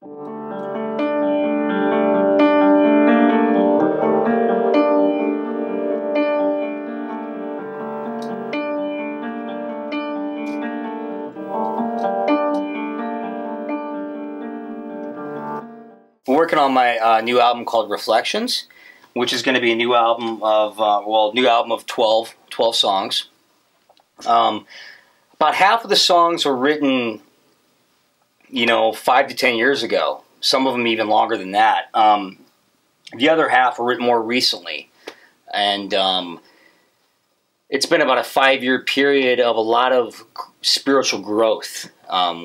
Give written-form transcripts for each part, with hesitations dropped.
I'm working on my new album called Reflections, which is going to be a new album of, new album of 12 songs. About half of the songs were written, 5 to 10 years ago. Some of them even longer than that. The other half were written more recently. And it's been about a 5-year period of a lot of spiritual growth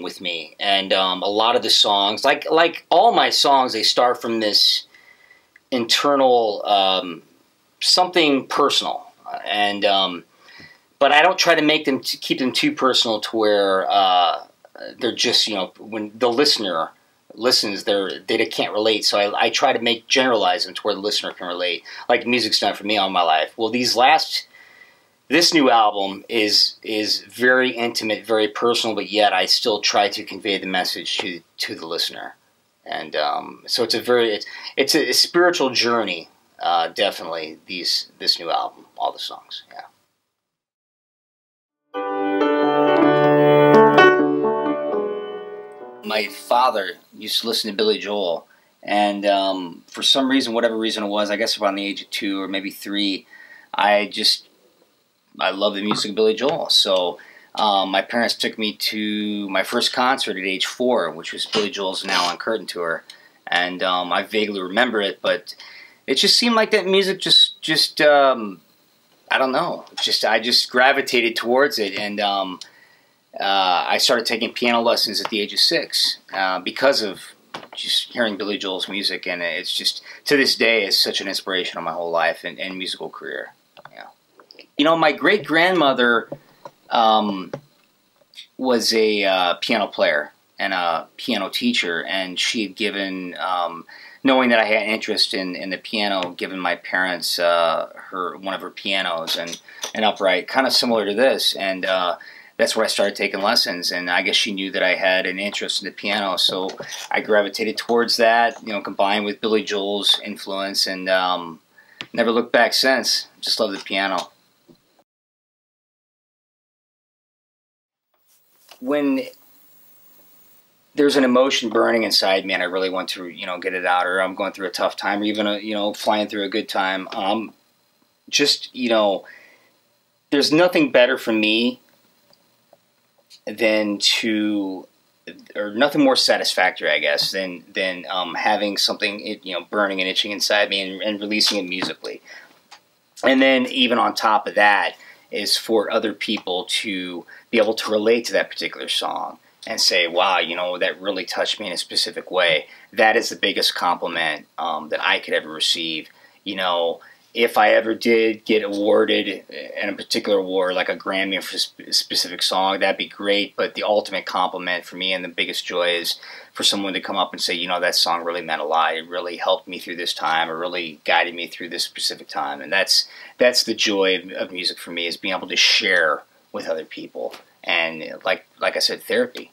with me. And a lot of the songs, like all my songs, they start from this internal something personal. And but I don't try to make them keep them too personal to where they're just, when the listener listens, they can't relate. So I try to generalize them to where the listener can relate. Like music's done for me all my life. Well, this new album is very intimate, very personal, but yet I still try to convey the message to the listener. And so it's a spiritual journey, definitely. This new album, all the songs, yeah. My father used to listen to Billy Joel, and for some reason, whatever reason it was, I guess around the age of 2 or maybe 3, I love the music of Billy Joel. So my parents took me to my first concert at age 4, which was Billy Joel's Now on Curtain tour, and I vaguely remember it, but it just seemed like that music just I don't know, I just gravitated towards it, and I started taking piano lessons at the age of 6 because of just hearing Billy Joel's music, and it's just, to this day, it's such an inspiration on my whole life and musical career. Yeah. My great-grandmother was a piano player and a piano teacher, and she had given, knowing that I had interest in the piano, given my parents one of her pianos, and an upright, kind of similar to this, and that's where I started taking lessons, and I guess she knew that I had an interest in the piano, so I gravitated towards that, combined with Billy Joel's influence, and never looked back since. Just love the piano. When there's an emotion burning inside me and I really want to, get it out, or I'm going through a tough time, or even, flying through a good time, there's nothing better for me than or nothing more satisfactory, I guess, than having something, burning and itching inside me and releasing it musically. And then even on top of that is for other people to be able to relate to that particular song and say, wow, that really touched me in a specific way. That is the biggest compliment that I could ever receive. If I ever did get awarded in a particular award, like a Grammy for a specific song, that'd be great. But the ultimate compliment for me and the biggest joy is for someone to come up and say, that song really meant a lot. It really helped me through this time, or really guided me through this specific time. And that's the joy of music for me, is being able to share with other people. And like I said, therapy,